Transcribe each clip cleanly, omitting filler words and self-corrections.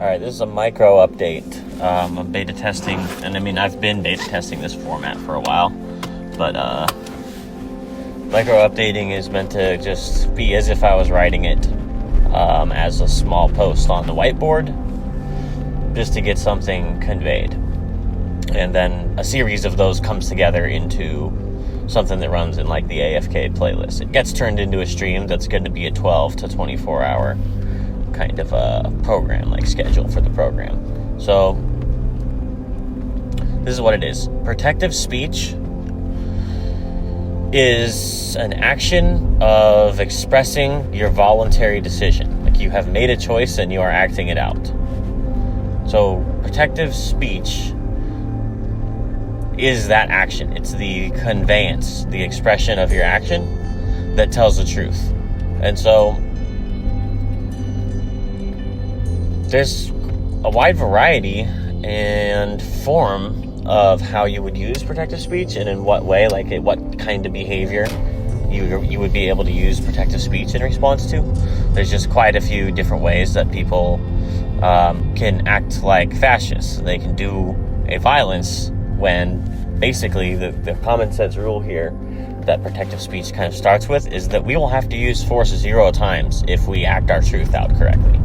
All right, this is a micro update of beta testing, and I mean, I've been beta testing this format for a while, but micro updating is meant to just be as if I was writing it as a small post on the whiteboard, just to get something conveyed. And then a series of those comes together into something that runs in like the AFK playlist. It gets turned into a stream that's going to be a 12 to 24 hour kind of a program, like schedule for the program. So this is what it is. Protective speech is an action of expressing your voluntary decision. Like you have made a choice and you are acting it out. So protective speech is that action. It's the conveyance, the expression of your action that tells the truth. And so there's a wide variety and form of how you would use protective speech and in what way, like what kind of behavior you would be able to use protective speech in response to. There's just quite a few different ways that people can act like fascists. They can do a violence when basically the common sense rule here that protective speech kind of starts with is that we will have to use force 0 times if we act our truth out correctly.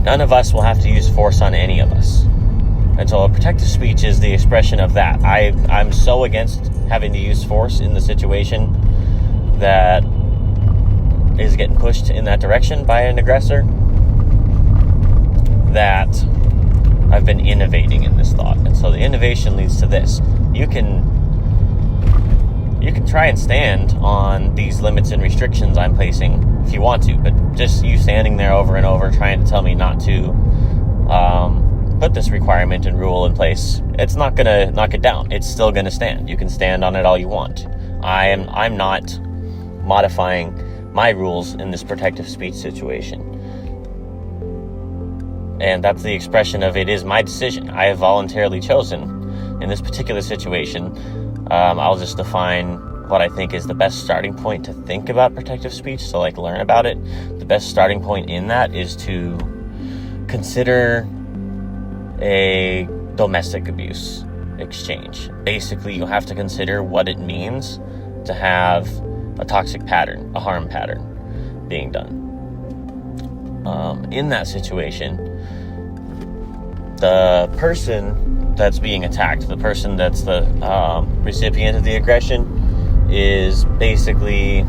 None of us will have to use force on any of us. And so protective speech is the expression of that. I'm so against having to use force in the situation that is getting pushed in that direction by an aggressor that I've been innovating in this thought. And so the innovation leads to this. You can try and stand on these limits and restrictions I'm placing if you want to, but just you standing there over and over trying to tell me not to put this requirement and rule in place, it's not going to knock it down. It's still going to stand. You can stand on it all you want. I'm not modifying my rules in this protective speech situation. And that's the expression of it is my decision. I have voluntarily chosen in this particular situation. I'll just define what I think is the best starting point to think about protective speech, to like learn about it. The best starting point in that is to consider a domestic abuse exchange. Basically, you have to consider what it means to have a toxic pattern, a harm pattern being done. In that situation, the person that's being attacked, the person that's the recipient of the aggression, is basically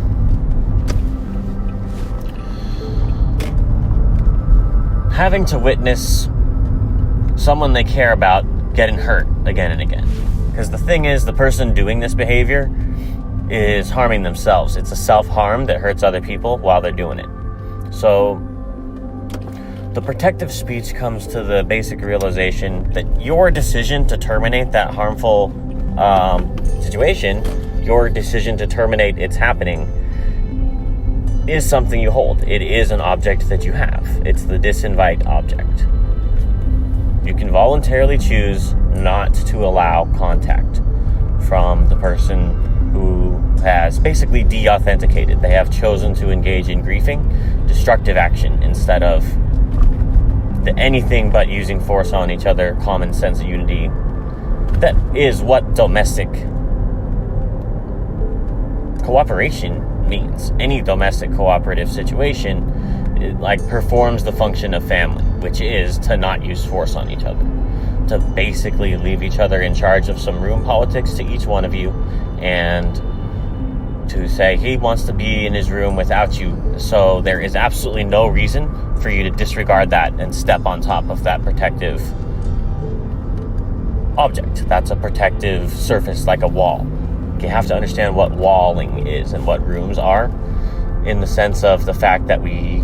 having to witness someone they care about getting hurt again and again. Because the thing is, the person doing this behavior is harming themselves. It's a self-harm that hurts other people while they're doing it. So the protective speech comes to the basic realization that your decision to terminate that harmful situation, your decision to terminate its happening, is something you hold. It is an object that you have. It's the disinvite object. You can voluntarily choose not to allow contact from the person who has basically de-authenticated. They have chosen to engage in griefing, destructive action, instead of anything but using force on each other, common sense unity. That is what domestic cooperation means. Any domestic cooperative situation performs the function of family, which is to not use force on each other, to basically leave each other in charge of some room politics to each one of you, and to say he wants to be in his room without you, so there is absolutely no reason for you to disregard that and step on top of that protective object. That's a protective surface, like a wall. You have to understand what walling is and what rooms are, in the sense of the fact that we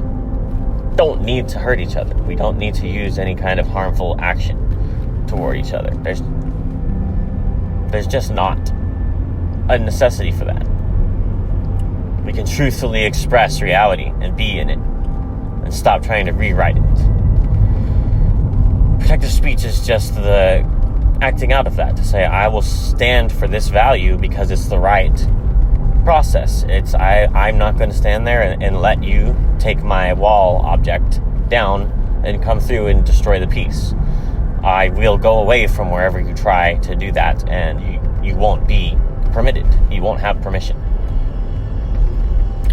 don't need to hurt each other. We don't need to use any kind of harmful action toward each other. There's just not a necessity for that. We can truthfully express reality and be in it and stop trying to rewrite it. Protective speech is just the acting out of that, to say I will stand for this value because it's the right process. I'm not going to stand there and let you take my wall object down and come through and destroy the peace. I will go away from wherever you try to do that, and you won't be permitted. You won't have permission.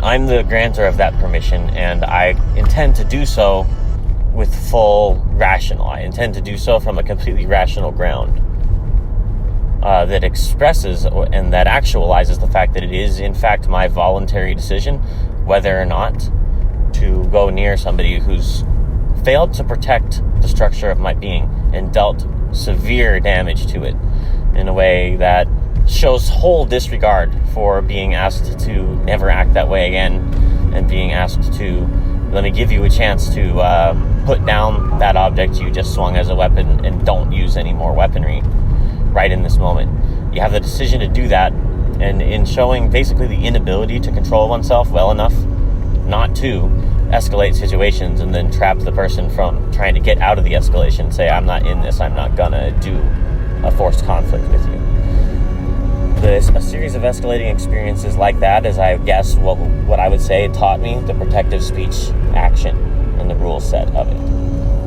I'm the grantor of that permission, and I intend to do so with full rational. I intend to do so from a completely rational ground that expresses and that actualizes the fact that it is, in fact, my voluntary decision whether or not to go near somebody who's failed to protect the structure of my being and dealt severe damage to it in a way that shows whole disregard for being asked to never act that way again, and being asked to, let me give you a chance to put down that object you just swung as a weapon and don't use any more weaponry right in this moment. You have the decision to do that, and in showing basically the inability to control oneself well enough not to escalate situations and then trap the person from trying to get out of the escalation, say, I'm not in this, I'm not gonna do a forced conflict with you. A series of escalating experiences like that is, I guess, what I would say taught me the protective speech action and the rule set of it.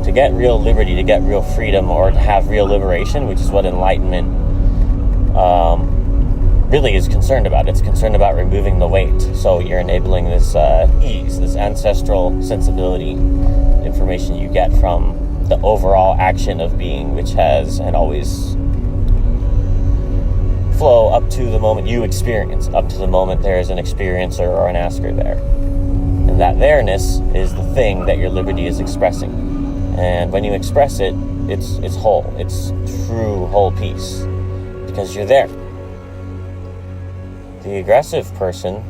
To get real liberty, to get real freedom, or to have real liberation, which is what enlightenment really is concerned about. It's concerned about removing the weight. So you're enabling this ease, this ancestral sensibility, information you get from the overall action of being, which has and always flow up to the moment you experience, up to the moment there is an experiencer or an asker there. And that there-ness is the thing that your liberty is expressing. And when you express it, it's whole. It's true whole peace. Because you're there. The aggressive person,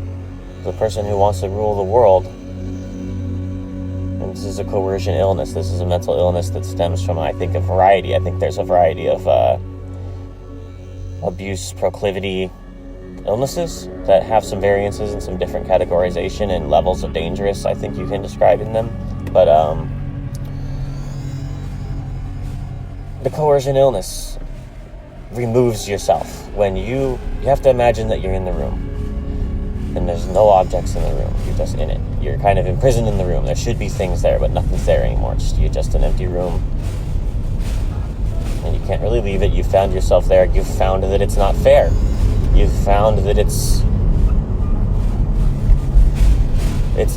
the person who wants to rule the world, and this is a coercion illness. This is a mental illness that stems from, I think, a variety. I think there's a variety of abuse proclivity illnesses that have some variances and some different categorization and levels of dangerous, I think you can describe in them. But the coercion illness removes yourself. When you have to imagine that you're in the room and there's no objects in the room. You're just in it. You're kind of imprisoned in the room. There should be things there, but nothing's there anymore. You're just an empty room. And you can't really leave it. You found yourself there. You've found that it's not fair. You've found that it's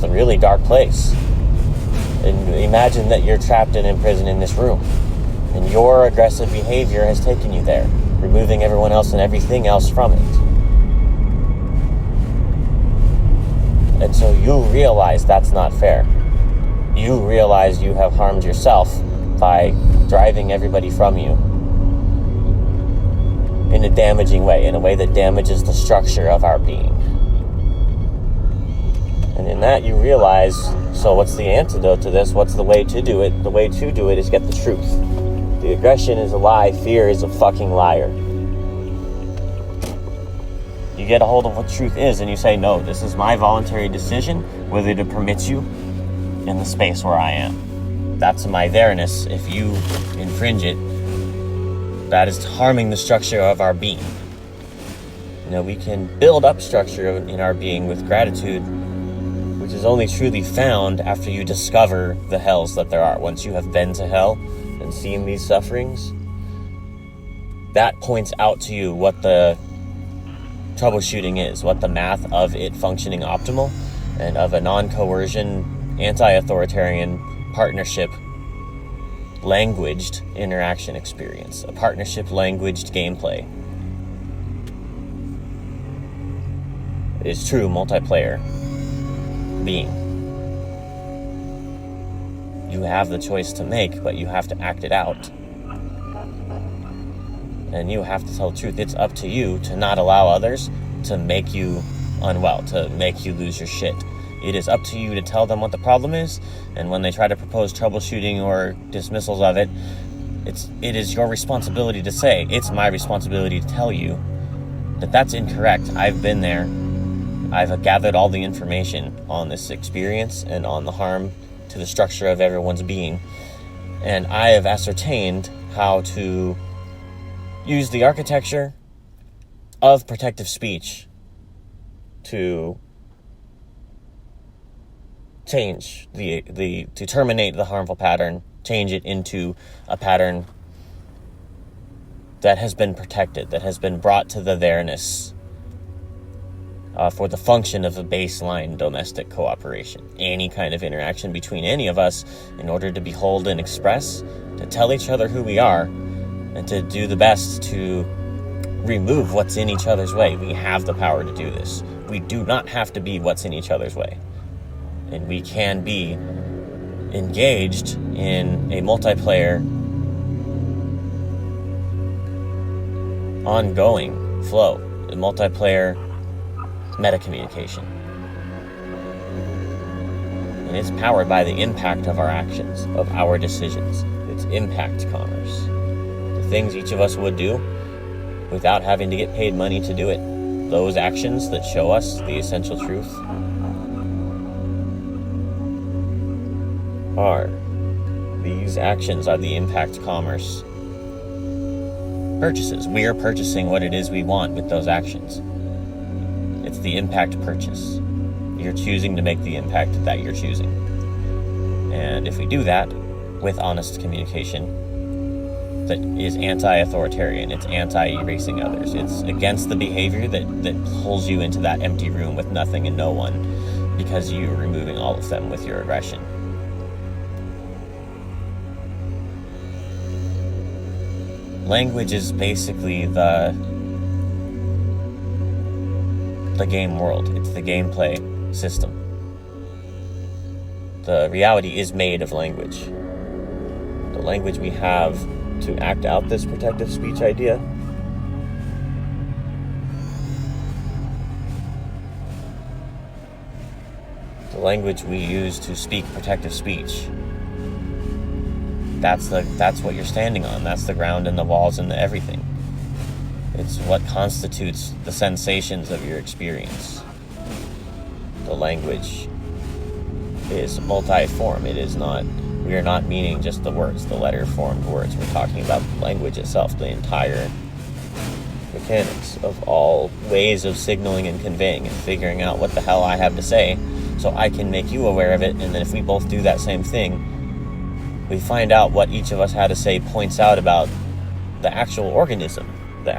the really dark place. And imagine that you're trapped and imprisoned in this room. And your aggressive behavior has taken you there, removing everyone else and everything else from it. And so you realize that's not fair. You realize you have harmed yourself by driving everybody from you in a damaging way, in a way that damages the structure of our being. And in that you realize, so what's the antidote to this? What's the way to do it? The way to do it is get the truth. The aggression is a lie. Fear is a fucking liar. You get a hold of what truth is and you say, no, this is my voluntary decision whether to permit you in the space where I am. That's my there-ness. If you infringe it, that is harming the structure of our being. You know, we can build up structure in our being with gratitude, which is only truly found after you discover the hells that there are. Once you have been to hell and seen these sufferings, that points out to you what the troubleshooting is, what the math of it functioning optimal and of a non-coercion, anti-authoritarian partnership languaged interaction experience, a partnership languaged gameplay is true multiplayer being. You have the choice to make, but you have to act it out. And you have to tell the truth. It's up to you to not allow others to make you unwell, to make you lose your shit. It is up to you to tell them what the problem is, and when they try to propose troubleshooting or dismissals of it, it is your responsibility to say, it's my responsibility to tell you that that's incorrect. I've been there. I've gathered all the information on this experience and on the harm to the structure of everyone's being, and I have ascertained how to use the architecture of protective speech to change to terminate the harmful pattern, change it into a pattern that has been protected, that has been brought to the there-ness for the function of a baseline domestic cooperation. Any kind of interaction between any of us, in order to behold and express, to tell each other who we are, and to do the best to remove what's in each other's way. We have the power to do this. We do not have to be what's in each other's way. And we can be engaged in a multiplayer, ongoing flow, a multiplayer meta-communication. And it's powered by the impact of our actions, of our decisions. It's impact commerce. The things each of us would do without having to get paid money to do it. Those actions that show us the essential truth these actions are the impact commerce purchases. We are purchasing what it is we want with those actions. It's the impact purchase. You're choosing to make the impact that you're choosing. And if we do that with honest communication that is anti-authoritarian, it's anti-erasing others, it's against the behavior that pulls you into that empty room with nothing and no one because you're removing all of them with your aggression. Language is basically the game world. It's the gameplay system. The reality is made of language. The language we have to act out this protective speech idea the language we use to speak protective speech, that's what you're standing on. That's the ground and the walls and the everything. It's what constitutes the sensations of your experience. The language is multi-form. It is not, we are not meaning just the words, the letter-formed words. We're talking about the language itself, the entire mechanics of all ways of signaling and conveying and figuring out what the hell I have to say so I can make you aware of it. And then if we both do that same thing, we find out what each of us had to say points out about the actual organism, the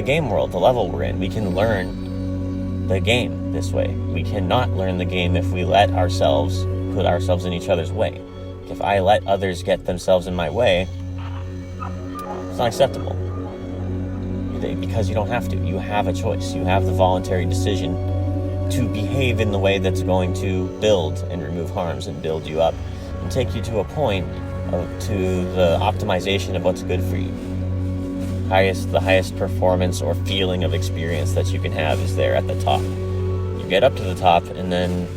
game world, the level we're in. We can learn the game this way. We cannot learn the game if we let ourselves put ourselves in each other's way. If I let others get themselves in my way, it's not acceptable. Because you don't have to. You have a choice. You have the voluntary decision to behave in the way that's going to build and remove harms and build you up and take you to a point to the optimization of what's good for you. The highest performance or feeling of experience that you can have is there at the top. You get up to the top, and then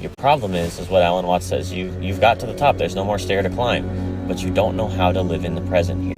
your problem is what Alan Watts says, you've got to the top, there's no more stair to climb, but you don't know how to live in the present here.